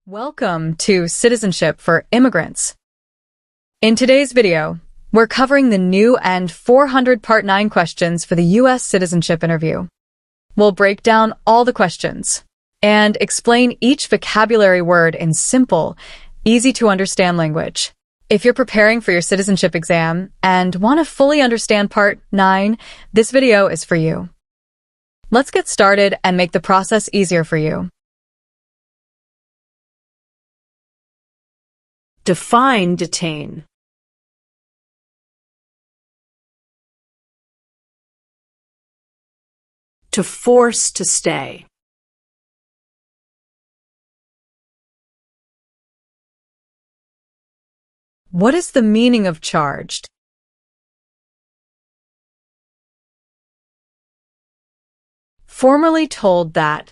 Welcome to Citizenship for Immigrants. In today's video, we're covering the new N-400 Part 9 questions for the U.S. citizenship interview. We'll break down all the questions and explain each vocabulary word in simple, easy-to-understand language. If you're preparing for your citizenship exam and want to fully understand Part 9, this video is for you. Let's get started and make the process easier for you. Define detain. To force to stay. What is the meaning of charged? Formally told that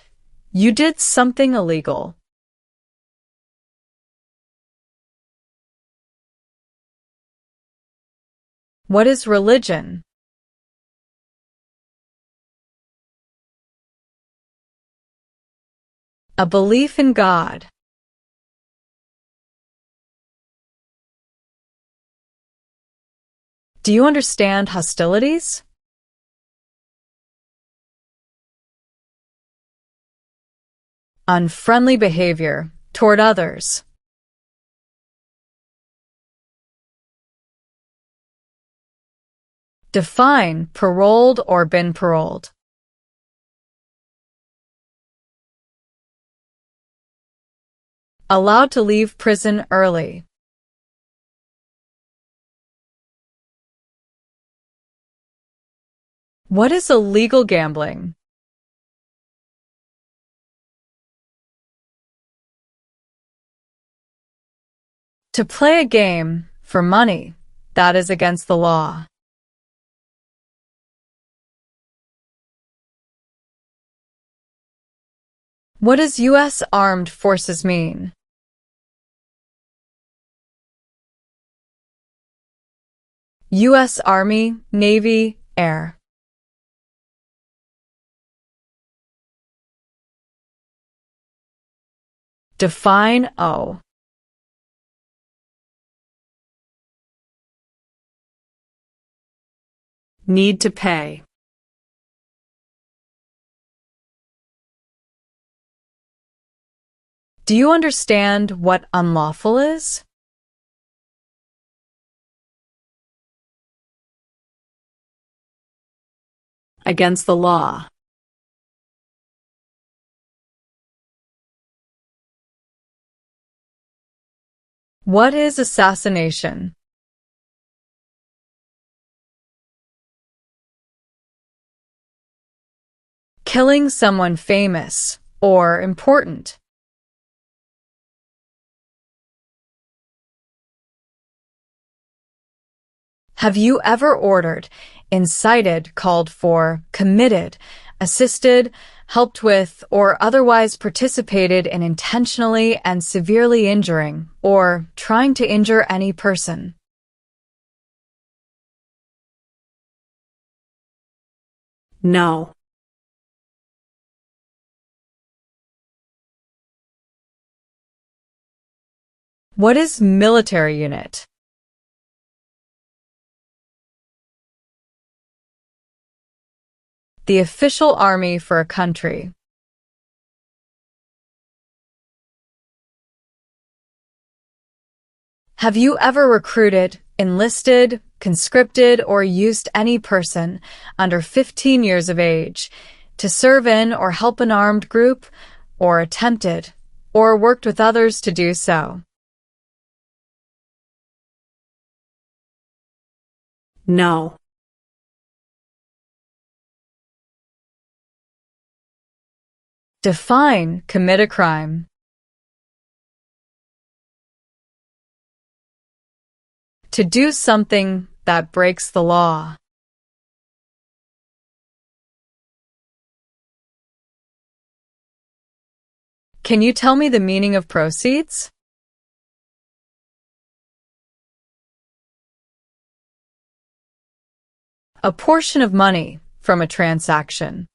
you did something illegal. What is religion? A belief in God. Do you understand hostilities? Unfriendly behavior toward others. Define paroled or been paroled. Allowed to leave prison early. What is illegal gambling? To play a game for money that is against the law. What does U.S. Armed Forces mean? U.S. Army, Navy, Air. Define O. Need to pay. Do you understand what unlawful is? Against the law. What is assassination? Killing someone famous or important. Have you ever ordered, incited, called for, committed, assisted, helped with, or otherwise participated in intentionally and severely injuring or trying to injure any person? No. What is military unit? The official army for a country. Have you ever recruited, enlisted, conscripted, or used any person under 15 years of age to serve in or help an armed group, or attempted, or worked with others to do so? No. Define commit a crime. To do something that breaks the law. Can you tell me the meaning of proceeds? A portion of money from a transaction.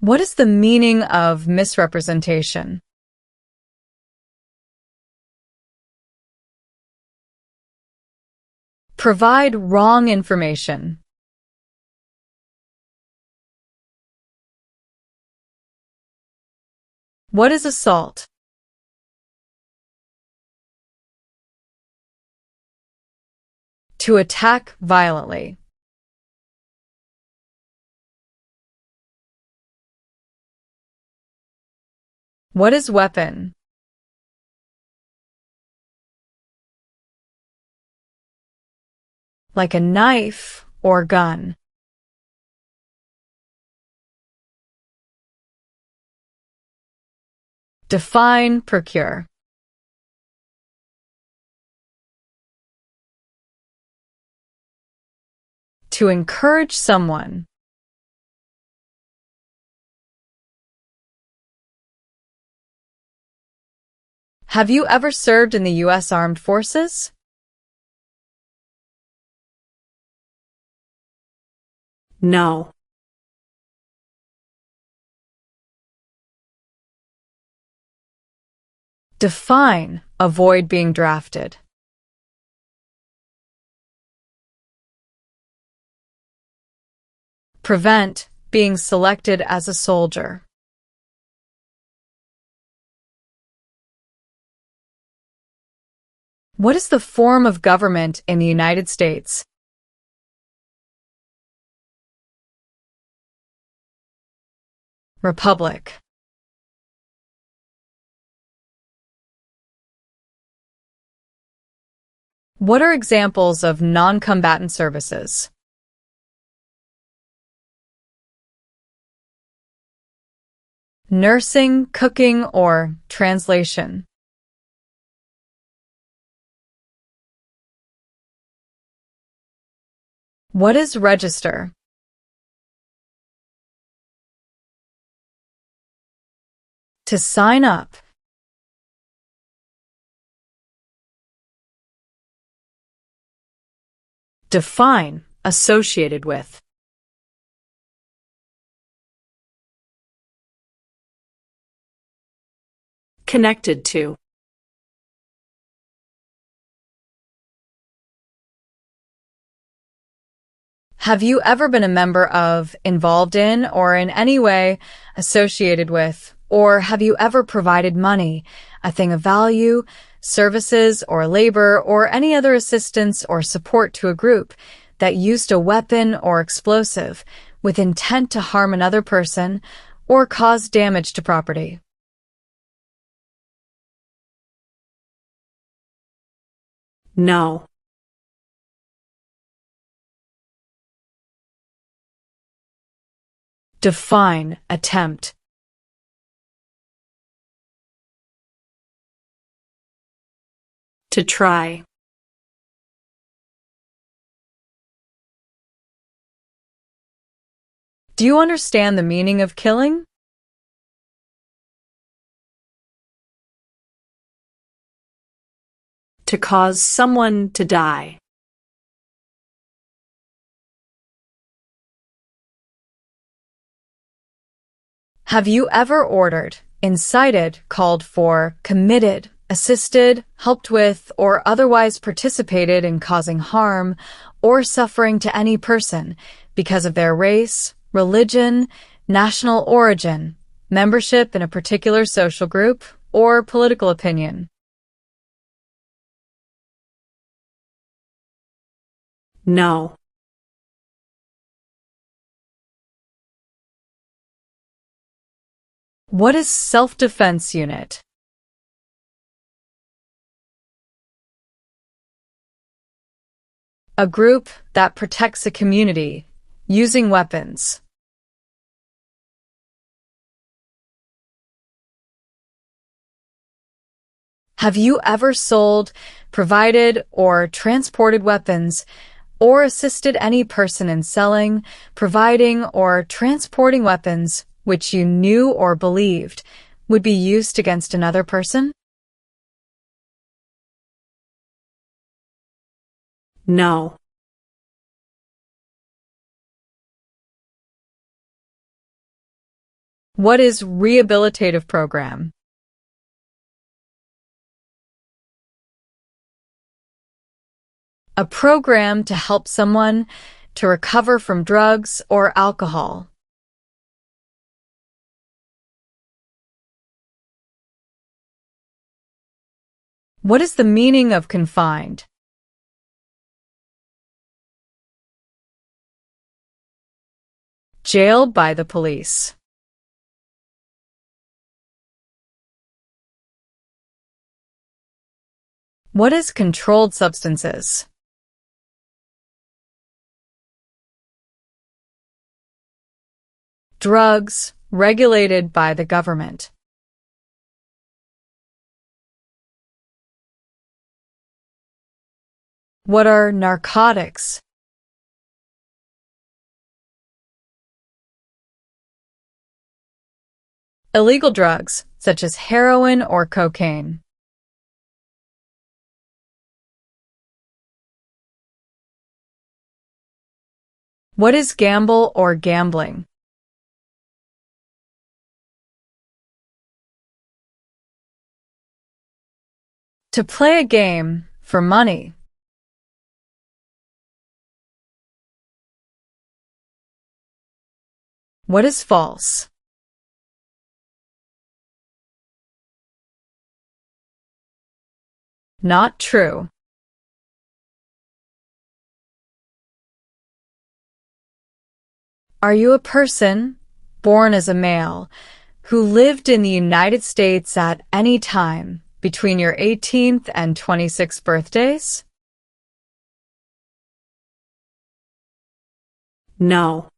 What is the meaning of misrepresentation? Provide wrong information. What is assault? To attack violently. What is weapon? Like a knife or gun. Define procure. To encourage someone. Have you ever served in the U.S. Armed Forces? No. Define avoid being drafted. Prevent being selected as a soldier. What is the form of government in the United States? Republic. What are examples of non-combatant services? Nursing, cooking, or translation. What is register? To sign up. Define associated with. Connected to. Have you ever been a member of, involved in, or in any way associated with, or have you ever provided money, a thing of value, services or labor, or any other assistance or support to a group that used a weapon or explosive with intent to harm another person or cause damage to property? No. Define attempt. To try. Do you understand the meaning of killing? To cause someone to die. Have you ever ordered, incited, called for, committed, assisted, helped with, or otherwise participated in causing harm or suffering to any person because of their race, religion, national origin, membership in a particular social group, or political opinion? No. What is self-defense unit? A group that protects a community using weapons. Have you ever sold, provided, or transported weapons, or assisted any person in selling, providing, or transporting weapons which you knew or believed would be used against another person? No. What is rehabilitative program? A program to help someone to recover from drugs or alcohol. What is the meaning of confined? Jailed by the police. What is controlled substances? Drugs regulated by the government. What are narcotics? Illegal drugs, such as heroin or cocaine. What is gamble or gambling? To play a game for money. What is false? Not true. Are you a person born as a male who lived in the United States at any time between your 18th and 26th birthdays? No.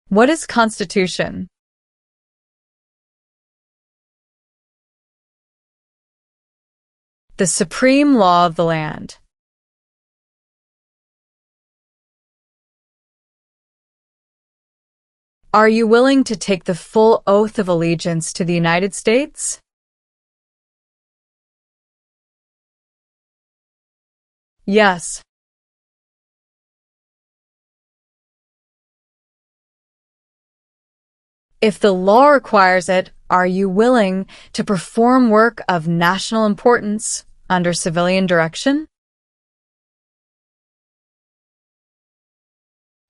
What is Constitution? The supreme law of the land. Are you willing to take the full oath of allegiance to the United States? Yes. If the law requires it, are you willing to perform work of national importance under civilian direction?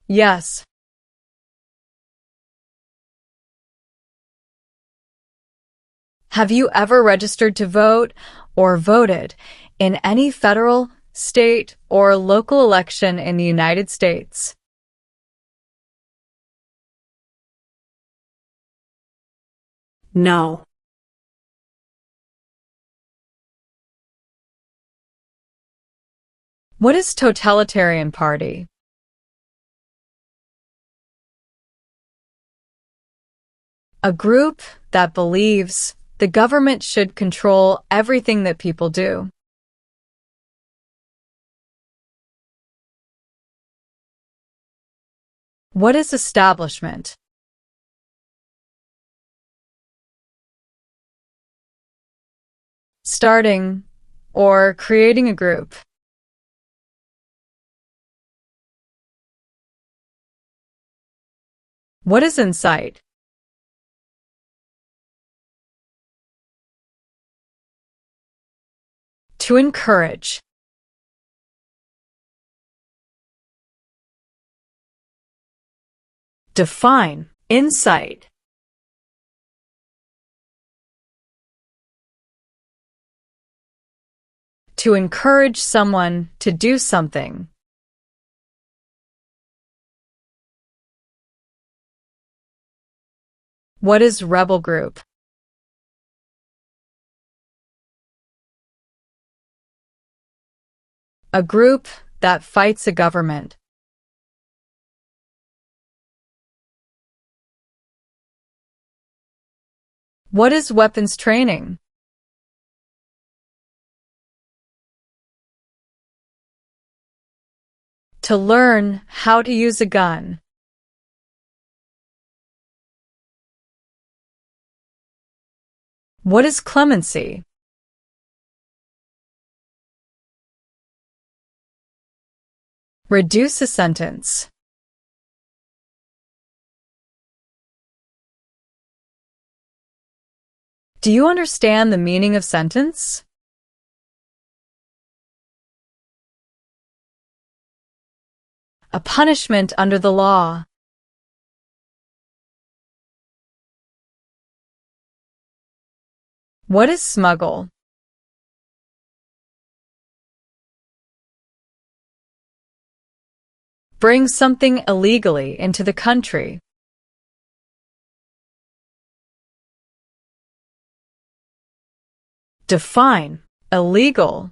Yes. Have you ever registered to vote or voted in any federal, state, or local election in the United States? No. What is totalitarian party? A group that believes the government should control everything that people do. What is establishment? Starting or creating a group. What is incite? To encourage. Define incite. To encourage someone to do something. What is rebel group? A group that fights a government. What is weapons training? To learn how to use a gun. What is clemency? Reduce a sentence. Do you understand the meaning of sentence? A punishment under the law. What is smuggle? Bring something illegally into the country. Define illegal.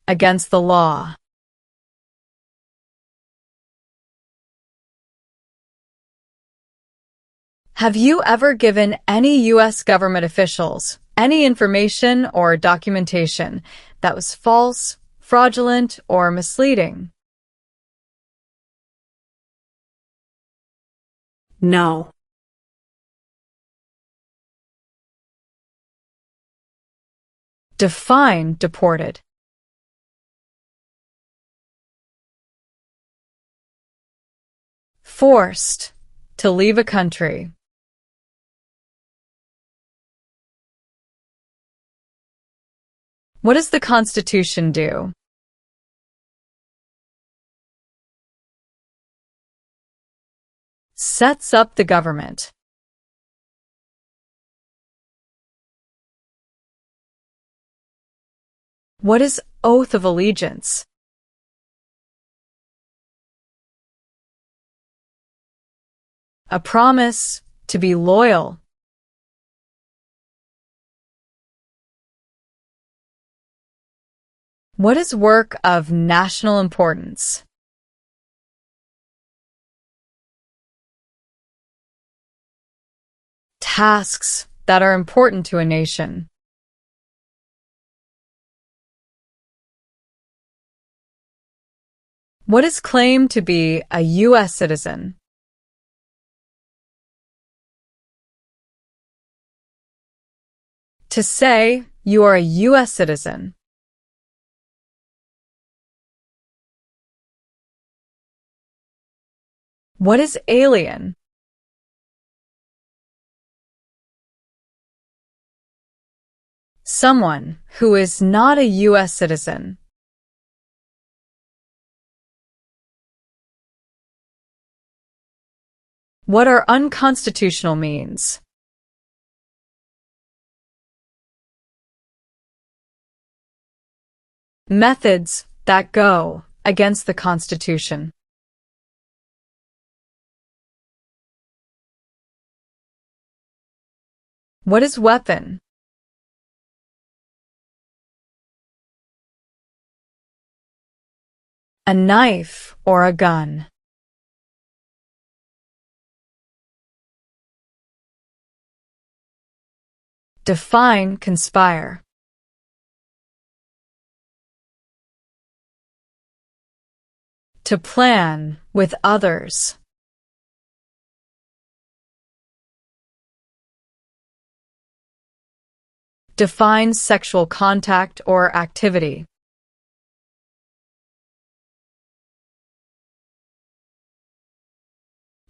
Against the law. Have you ever given any U.S. government officials any information or documentation that was false, fraudulent, or misleading? No. Define deported. Forced to leave a country. What does the Constitution do? Sets up the government. What is oath of allegiance? A promise to be loyal. What is work of national importance? Tasks that are important to a nation. What is claimed to be a U.S. citizen? To say you are a U.S. citizen. What is alien? Someone who is not a U.S. citizen. What are unconstitutional means? Methods that go against the Constitution. What is weapon? A knife or a gun. Define conspire. To plan with others. Define sexual contact or activity.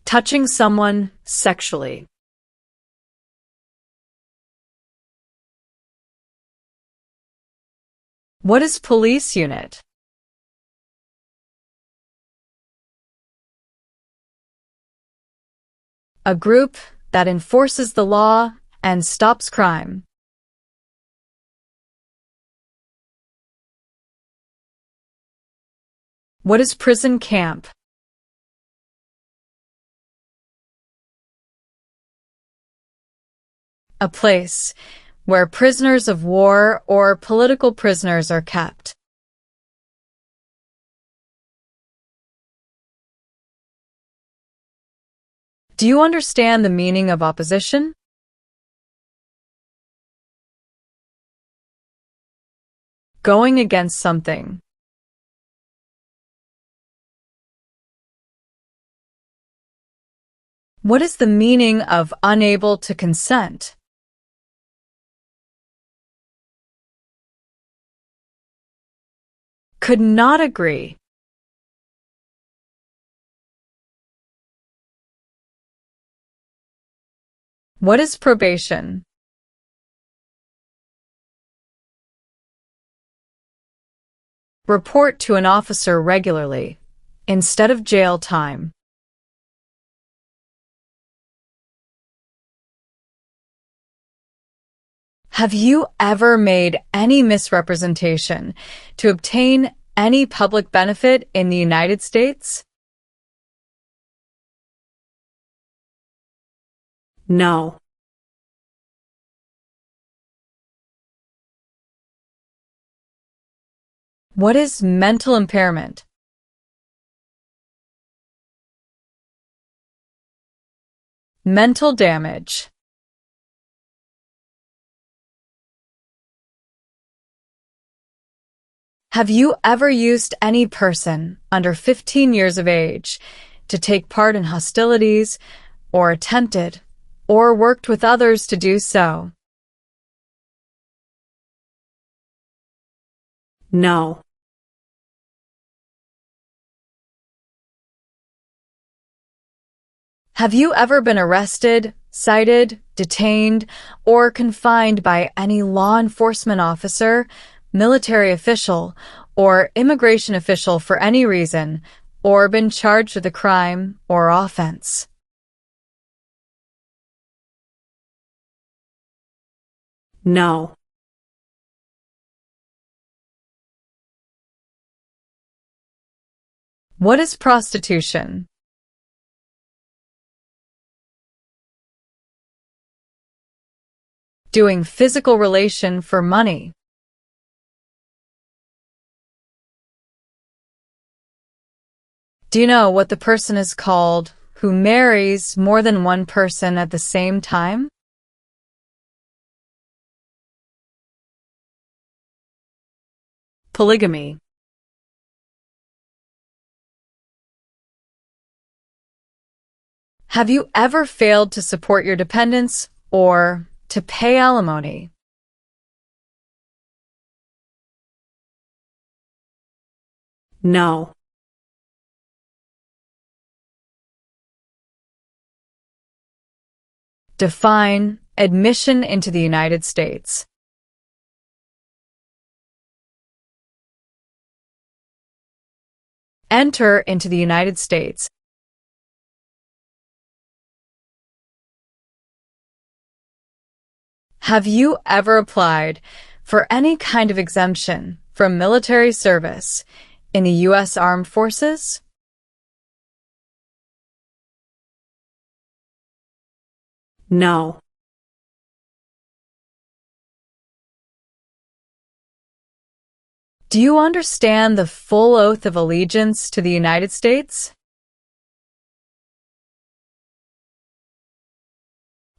Touching someone sexually. What is police unit? A group that enforces the law and stops crime. What is prison camp? A place where prisoners of war or political prisoners are kept. Do you understand the meaning of opposition? Going against something. What is the meaning of unable to consent? Could not agree. What is probation? Report to an officer regularly, instead of jail time. Have you ever made any misrepresentation to obtain any public benefit in the United States? No. What is mental impairment? Mental damage. Have you ever used any person under 15 years of age to take part in hostilities, or attempted, or worked with others to do so? No. Have you ever been arrested, cited, detained, or confined by any law enforcement officer, military official, or immigration official for any reason, or been charged with a crime or offense? No. What is prostitution? Doing physical relation for money. Do you know what the person is called who marries more than one person at the same time? Polygamy. Have you ever failed to support your dependents or to pay alimony? No. Define admission into the United States. Enter into the United States. Have you ever applied for any kind of exemption from military service in the U.S. Armed Forces? No. Do you understand the full oath of allegiance to the United States?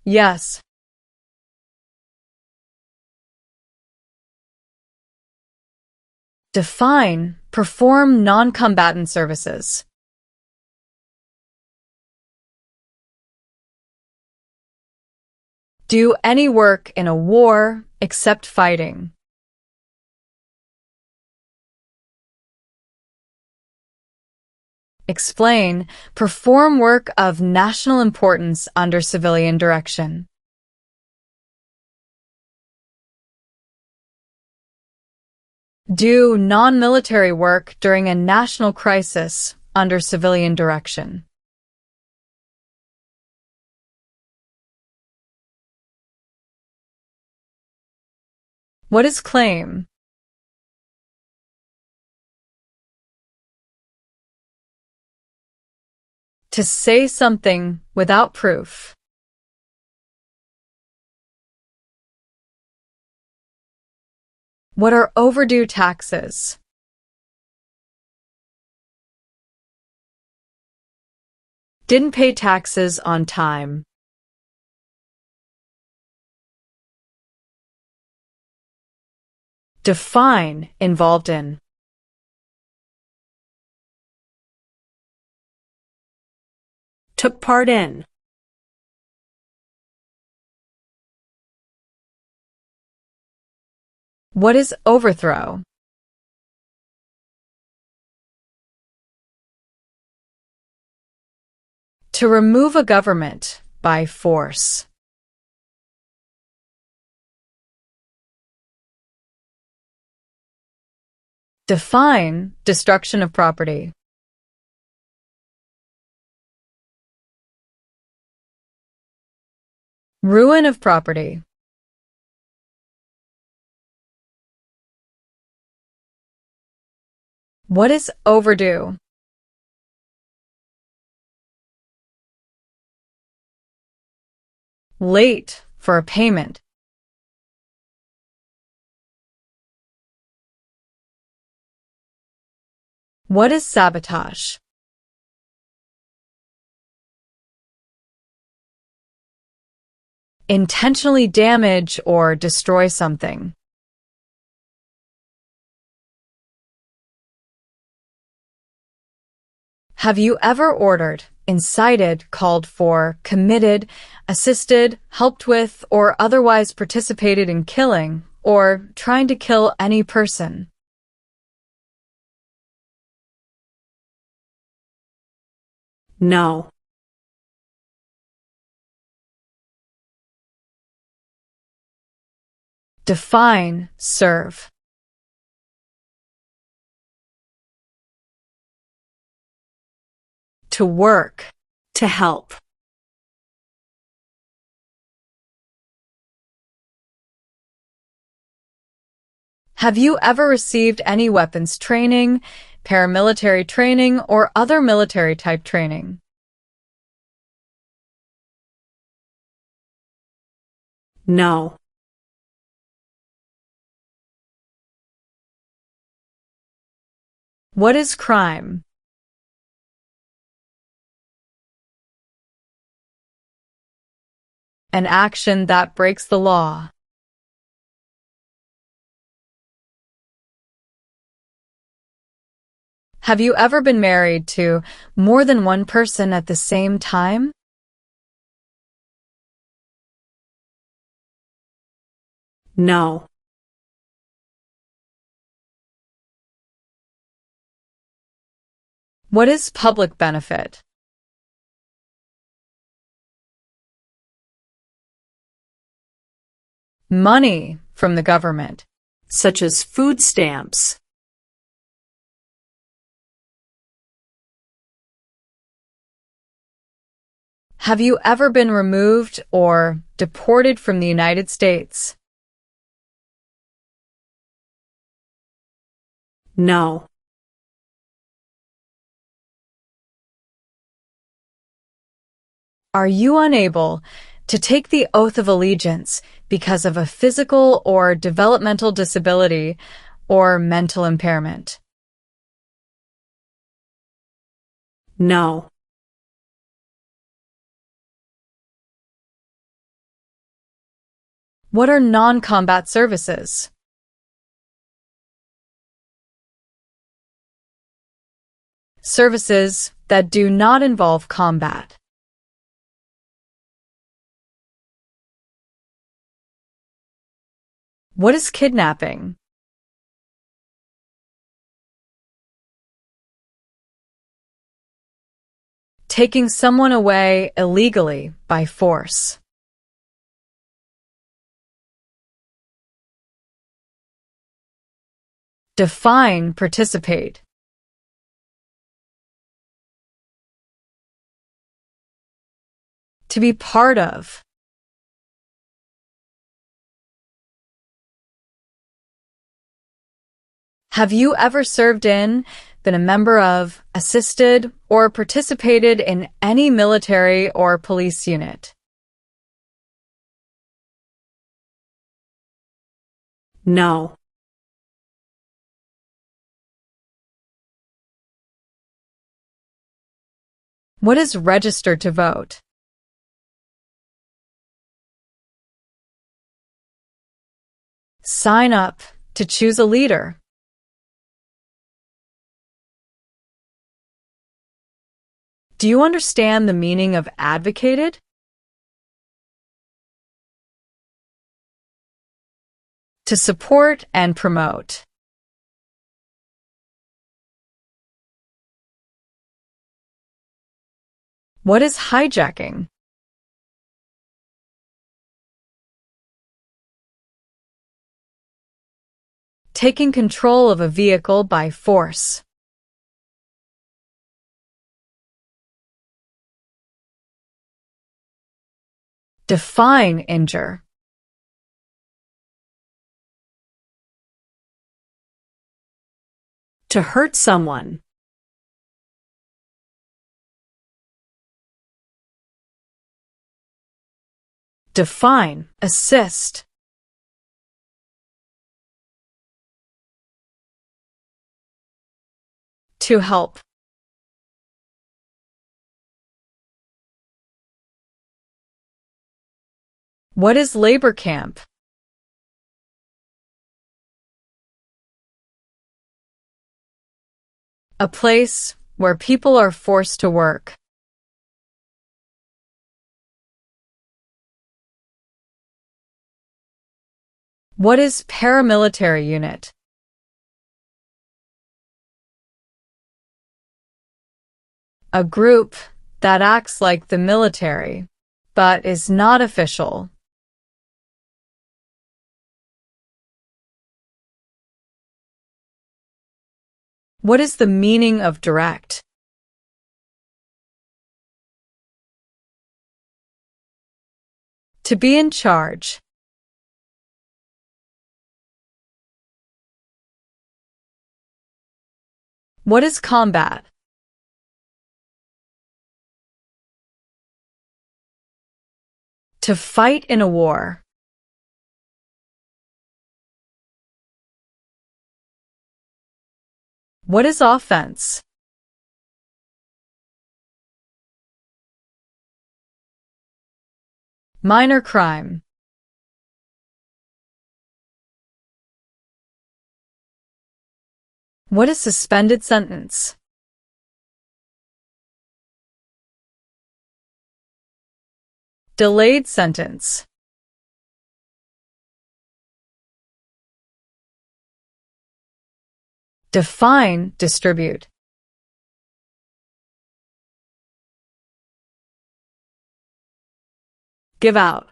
Yes. Define perform non-combatant services. Do any work in a war except fighting. Explain perform work of national importance under civilian direction. Do non-military work during a national crisis under civilian direction. What is claim? To say something without proof. What are overdue taxes? Didn't pay taxes on time. Define involved in. Took part in. What is overthrow? To remove a government by force. Define destruction of property. Ruin of property. What is overdue? Late for a payment. What is sabotage? Intentionally damage or destroy something. Have you ever ordered, incited, called for, committed, assisted, helped with, or otherwise participated in killing or trying to kill any person? No. Define serve. To work. To help. Have you ever received any weapons training, paramilitary training, or other military-type training? No. What is crime? An action that breaks the law. Have you ever been married to more than one person at the same time? No. What is public benefit? Money from the government. Such as food stamps. Have you ever been removed or deported from the United States? No. Are you unable to take the oath of allegiance because of a physical or developmental disability or mental impairment? No. What are non-combat services? Services that do not involve combat. What is kidnapping? Taking someone away illegally by force. Define participate. To be part of. Have you ever served in, been a member of, assisted, or participated in any military or police unit? No. What is registered to vote? Sign up to choose a leader. Do you understand the meaning of advocated? To support and promote. What is hijacking? Taking control of a vehicle by force. Define injure. To hurt someone. Define assist. To help. What is labor camp? A place where people are forced to work. What is paramilitary unit? A group that acts like the military, but is not official. What is the meaning of direct? To be in charge. What is combat? To fight in a war. What is offense? Minor crime. What is suspended sentence? Delayed sentence. Define distribute. Give out.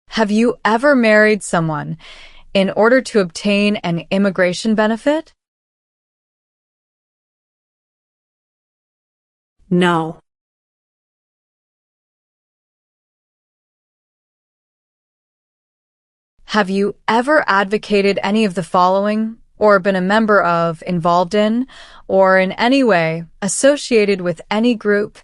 Have you ever married someone in order to obtain an immigration benefit? No. Have you ever advocated any of the following, or been a member of, involved in, or in any way associated with any group,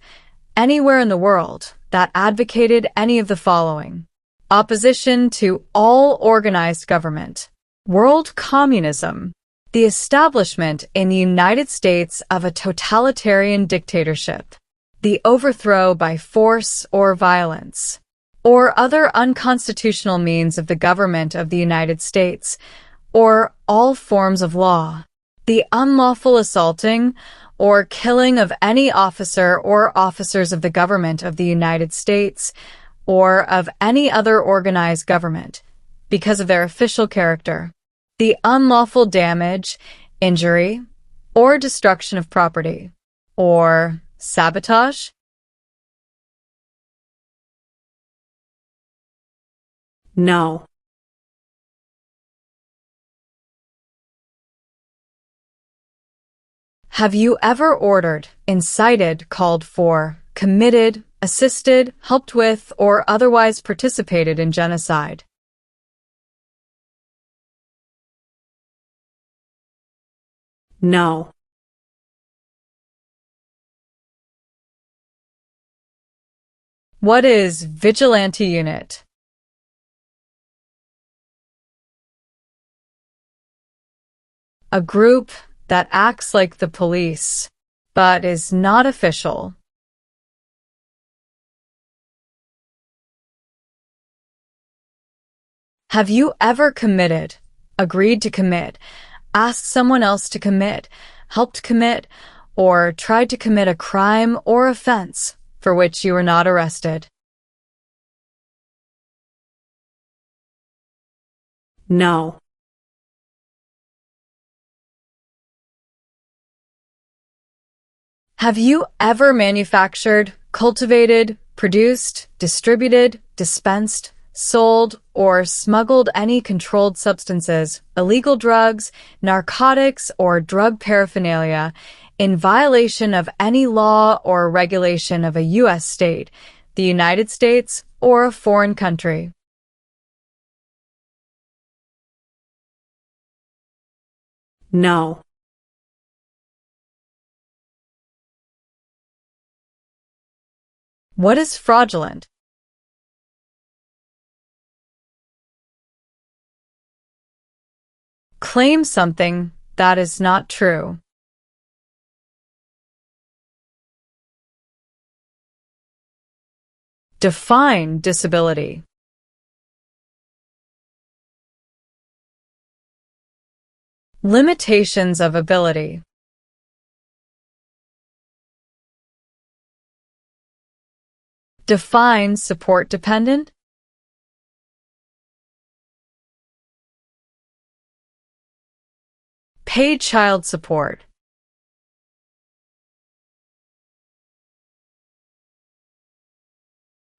anywhere in the world, that advocated any of the following? Opposition to all organized government, world communism, the establishment in the United States of a totalitarian dictatorship, the overthrow by force or violence, or other unconstitutional means of the government of the United States, or all forms of law, the unlawful assaulting or killing of any officer or officers of the government of the United States, or of any other organized government, because of their official character, the unlawful damage, injury, or destruction of property, or sabotage. No. Have you ever ordered, incited, called for, committed, assisted, helped with, or otherwise participated in genocide? No. What is vigilante unit? A group that acts like the police, but is not official. Have you ever committed, agreed to commit, asked someone else to commit, helped commit, or tried to commit a crime or offense for which you were not arrested? No. Have you ever manufactured, cultivated, produced, distributed, dispensed, sold, or smuggled any controlled substances, illegal drugs, narcotics, or drug paraphernalia in violation of any law or regulation of a U.S. state, the United States, or a foreign country? No. What is fraudulent? Claim something that is not true. Define disability. Limitations of ability. Define support dependent. Paid child support.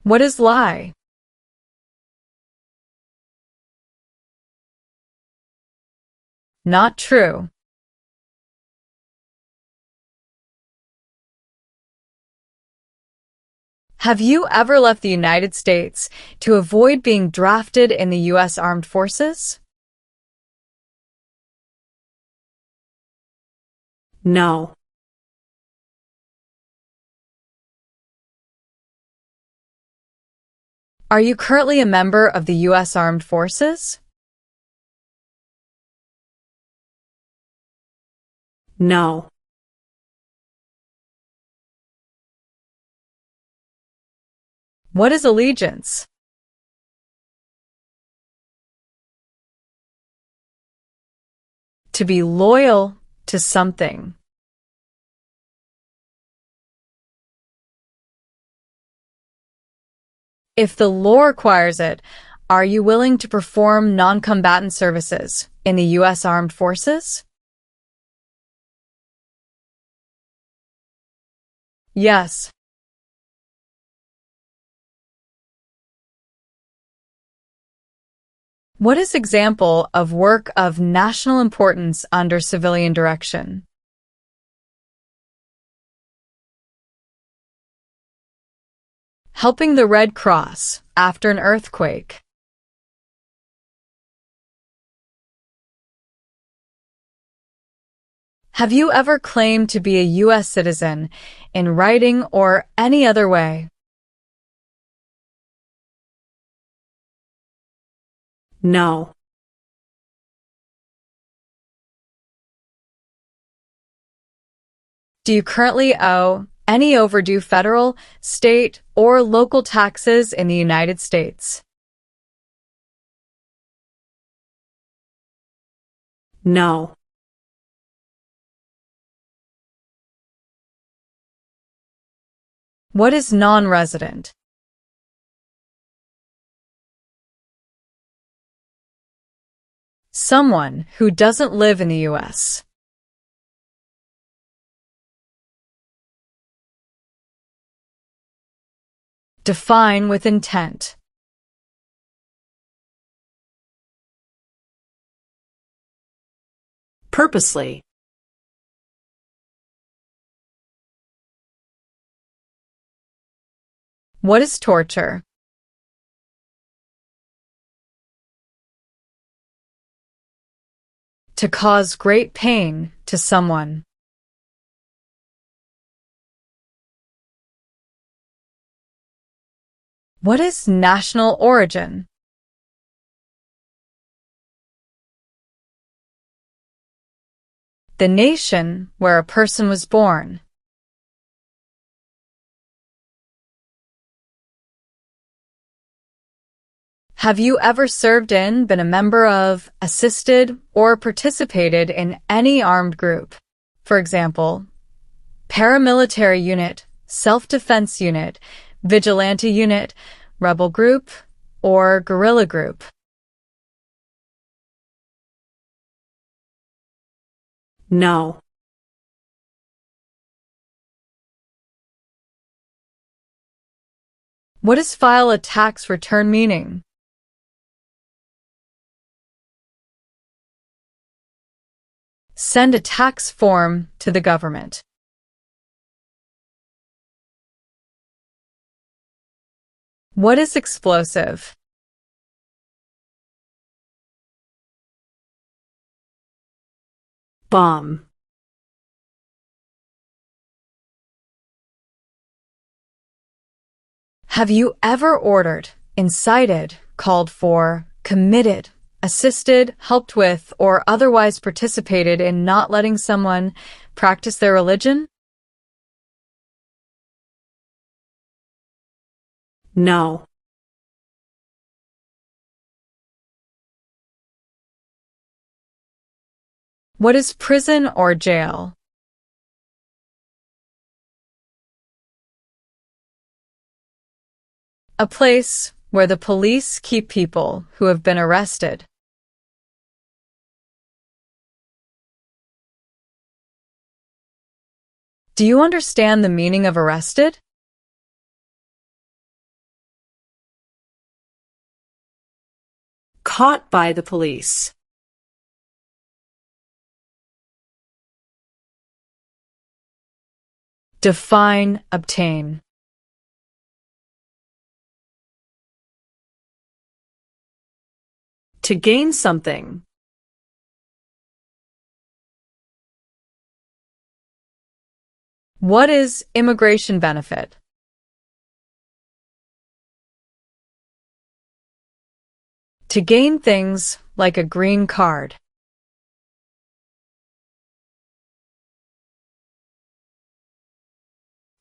What is lie? Not true. Have you ever left the United States to avoid being drafted in the U.S. Armed Forces? No. Are you currently a member of the U.S. Armed Forces? No. What is allegiance? To be loyal to something. If the law requires it, are you willing to perform non-combatant services in the U.S. Armed Forces? Yes. What is example of work of national importance under civilian direction? Helping the Red Cross after an earthquake. Have you ever claimed to be a U.S. citizen in writing or any other way? No. Do you currently owe any overdue federal, state, or local taxes in the United States? No. What is non-resident? Someone who doesn't live in the U.S. Define with intent. Purposely. What is torture? To cause great pain to someone. What is national origin? The nation where a person was born. Have you ever served in, been a member of, assisted, or participated in any armed group? For example, paramilitary unit, self-defense unit, vigilante unit, rebel group, or guerrilla group? No. What does file a tax return meaning? Send a tax form to the government. What is explosive? Bomb. Have you ever ordered, incited, called for, committed, assisted, helped with, or otherwise participated in not letting someone practice their religion? No. What is prison or jail? A place where the police keep people who have been arrested. Do you understand the meaning of arrested? Caught by the police. Define, obtain. To gain something. What is immigration benefit? To gain things like a green card.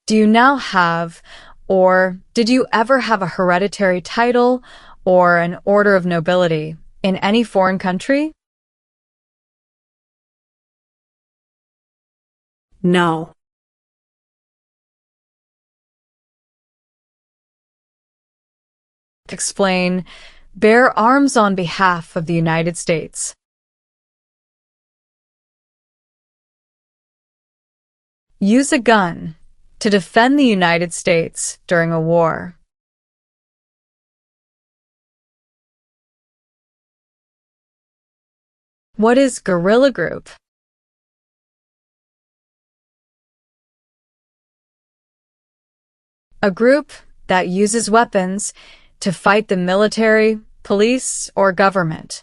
Do you now have, or did you ever have a hereditary title or an order of nobility in any foreign country? No. Explain, bear arms on behalf of the United States. Use a gun to defend the United States during a war. What is guerrilla group? A group that uses weapons to fight the military, police, or government.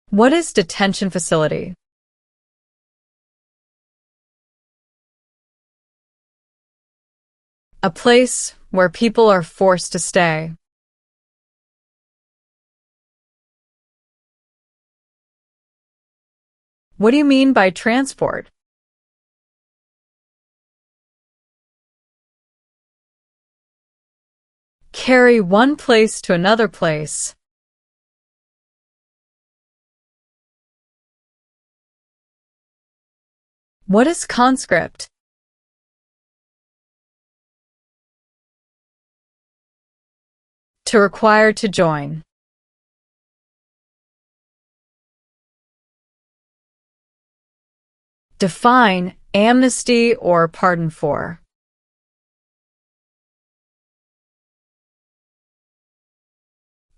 What is detention facility? A place where people are forced to stay. What do you mean by transport? Carry one place to another place. What is conscript? To require to join. Define amnesty or pardon for.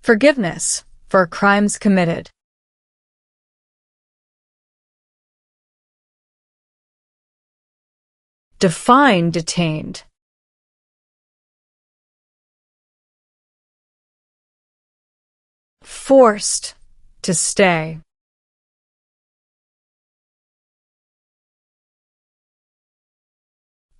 Forgiveness for crimes committed. Define detained. Forced to stay.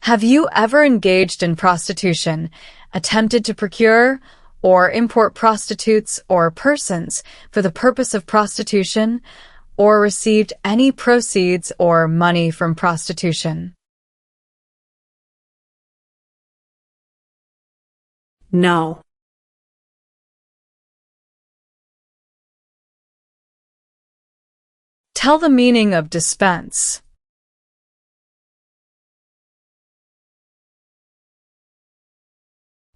Have you ever engaged in prostitution, attempted to procure or import prostitutes or persons for the purpose of prostitution, or received any proceeds or money from prostitution? No. Tell the meaning of dispense.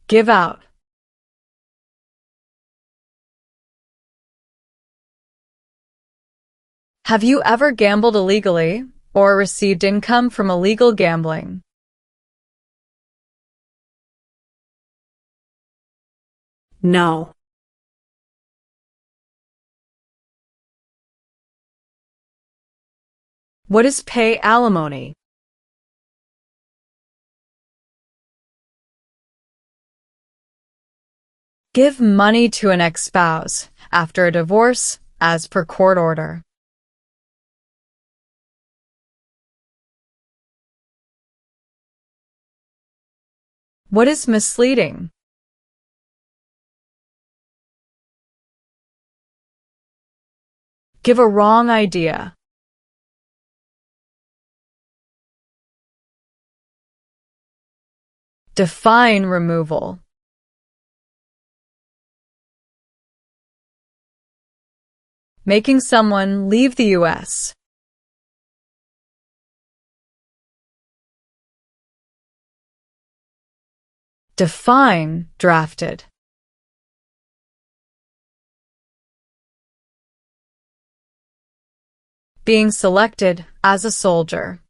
Give out. Have you ever gambled illegally or received income from illegal gambling. No. What is pay alimony? Give money to an ex-spouse after a divorce as per court order. What is misleading? Give a wrong idea. Define removal. Making someone leave the U.S. Define drafted. Being selected as a soldier.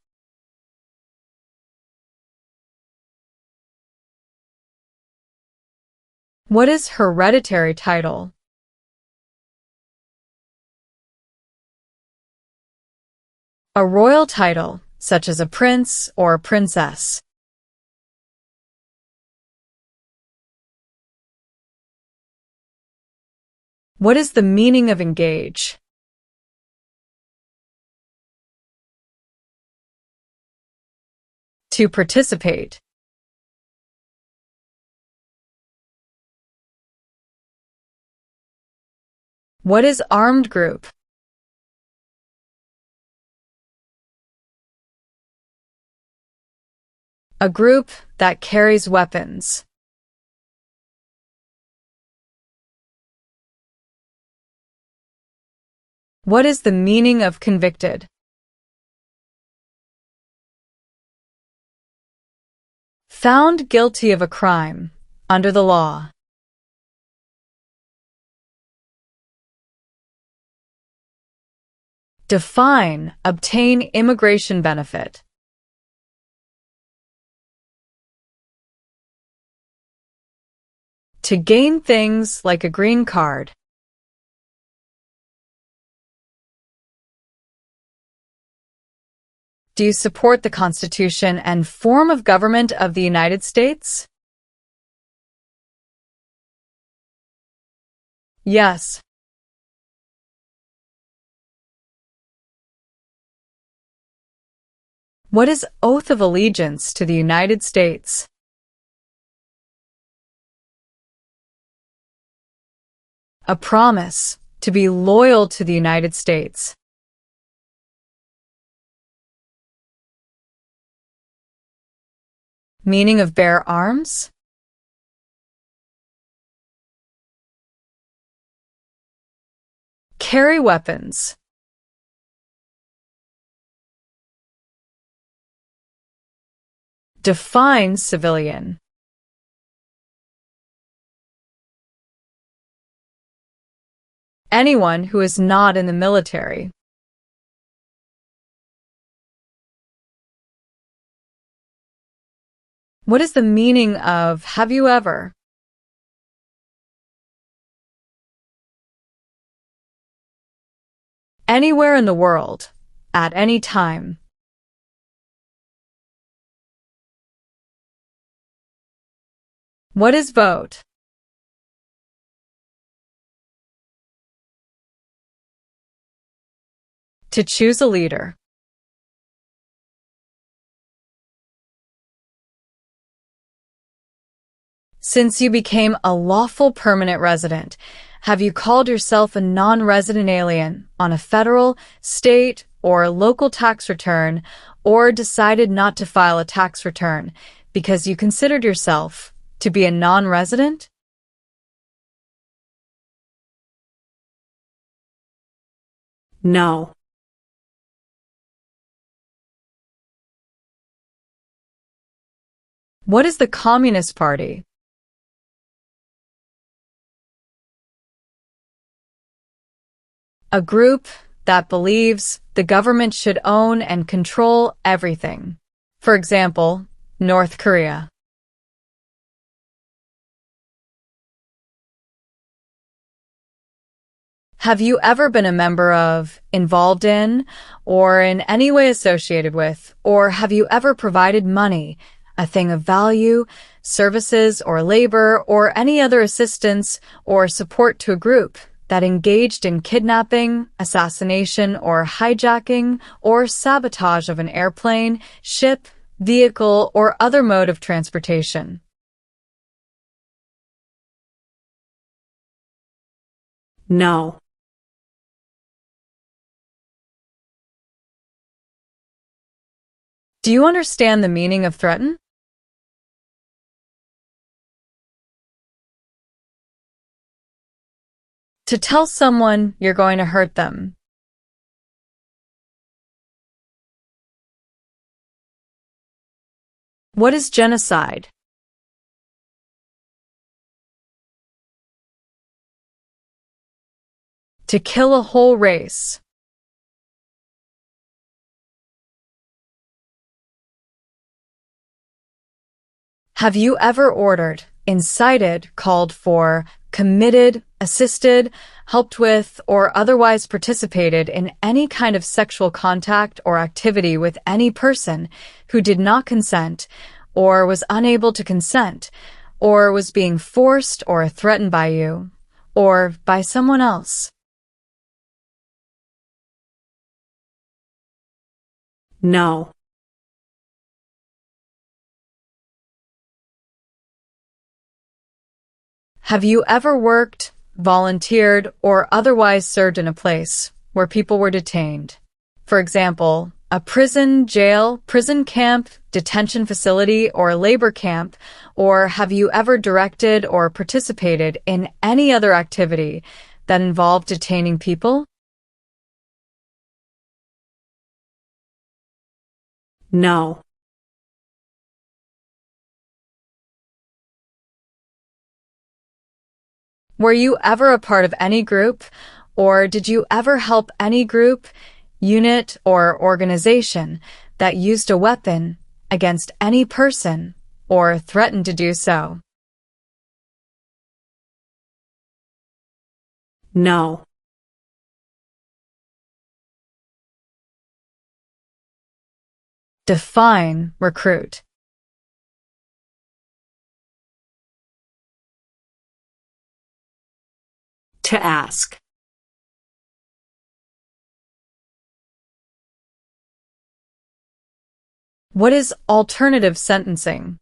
What is hereditary title? A royal title, such as a prince or princess. What is the meaning of engage? To participate. What is armed group? A group that carries weapons. What is the meaning of convicted? Found guilty of a crime under the law. Define obtain immigration benefit. To gain things like a green card. Do you support the Constitution and form of government of the United States? Yes. What is oath of allegiance to the United States? A promise to be loyal to the United States. Meaning of bear arms? Carry weapons. Define civilian. Anyone who is not in the military. What is the meaning of have you ever? Anywhere in the world, at any time. What is vote? To choose a leader. Since you became a lawful permanent resident, have you called yourself a non-resident alien on a federal, state, or local tax return, or decided not to file a tax return because you considered yourself to be a non-resident? No. What is the Communist Party? A group that believes the government should own and control everything. For example, North Korea. Have you ever been a member of, involved in, or in any way associated with, or have you ever provided money, a thing of value, services or labor, or any other assistance or support to a group that engaged in kidnapping, assassination, or hijacking, or sabotage of an airplane, ship, vehicle, or other mode of transportation? No. Do you understand the meaning of threaten? To tell someone you're going to hurt them. What is genocide? To kill a whole race. Have you ever ordered, incited, called for, committed, assisted, helped with, or otherwise participated in any kind of sexual contact or activity with any person who did not consent, or was unable to consent, or was being forced or threatened by you, or by someone else? No. Have you ever worked, volunteered, or otherwise served in a place where people were detained? For example, a prison, jail, prison camp, detention facility, or labor camp, or have you ever directed or participated in any other activity that involved detaining people? No. Were you ever a part of any group, or did you ever help any group, unit, or organization that used a weapon against any person or threatened to do so? No. Define recruit. To ask. What is alternative sentencing?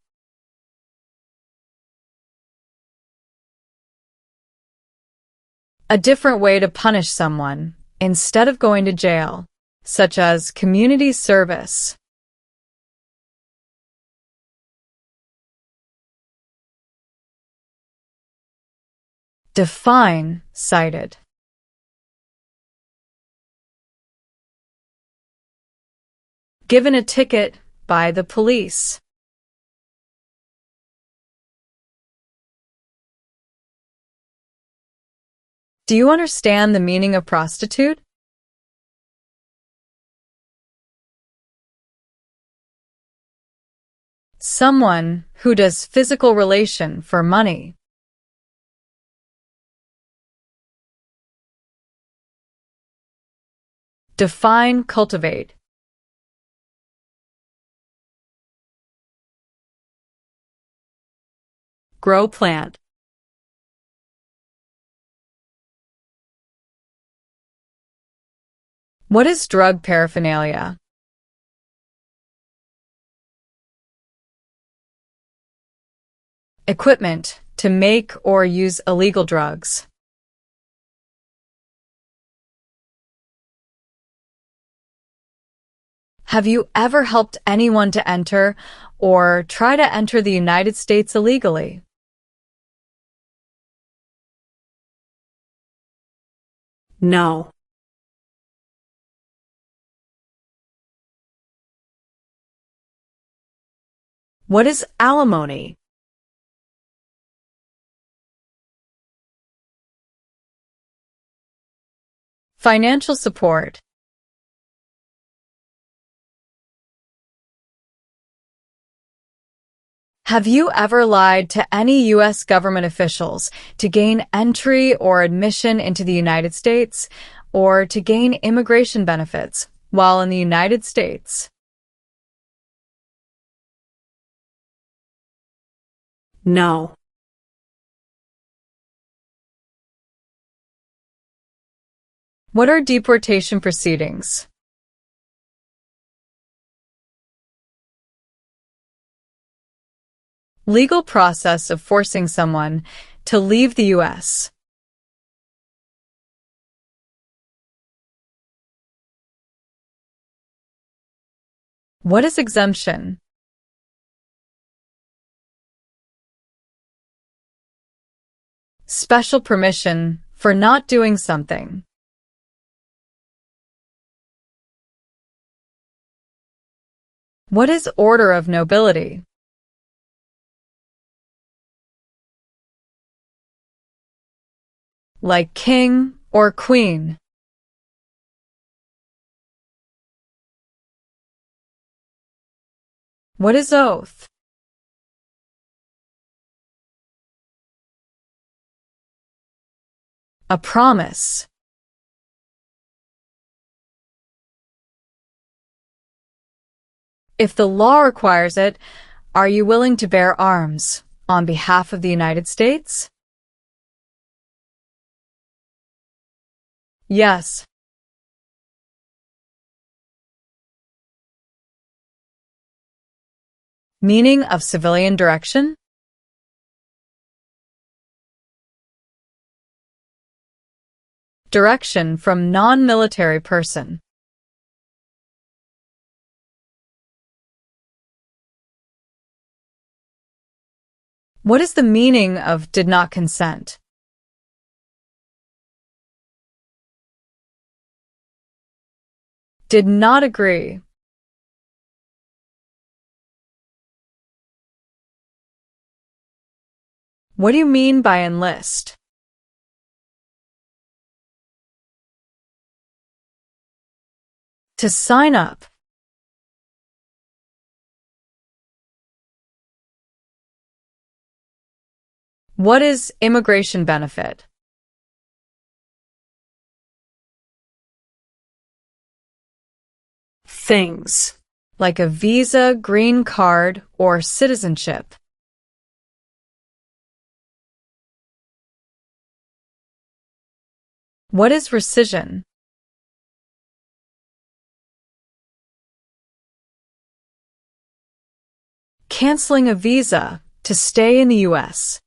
A different way to punish someone instead of going to jail, such as community service. Define cited. Given a ticket by the police. Do you understand the meaning of prostitute? Someone who does physical relation for money. Define cultivate. Grow plant. What is drug paraphernalia? Equipment to make or use illegal drugs. Have you ever helped anyone to enter or try to enter the United States illegally? No. What is alimony? Financial support. Have you ever lied to any U.S. government officials to gain entry or admission into the United States or to gain immigration benefits while in the United States? No. What are deportation proceedings? Legal process of forcing someone to leave the U.S. What is exemption? Special permission for not doing something. What is order of nobility? Like king or queen. What is oath? A promise. If the law requires it, are you willing to bear arms on behalf of the United States? Yes. Meaning of civilian direction? Direction from non-military person. What is the meaning of did not consent? Did not agree. What do you mean by enlist? To sign up. What is immigration benefit? Things. Like a visa, green card, or citizenship. What is rescission? Canceling a visa to stay in the U.S.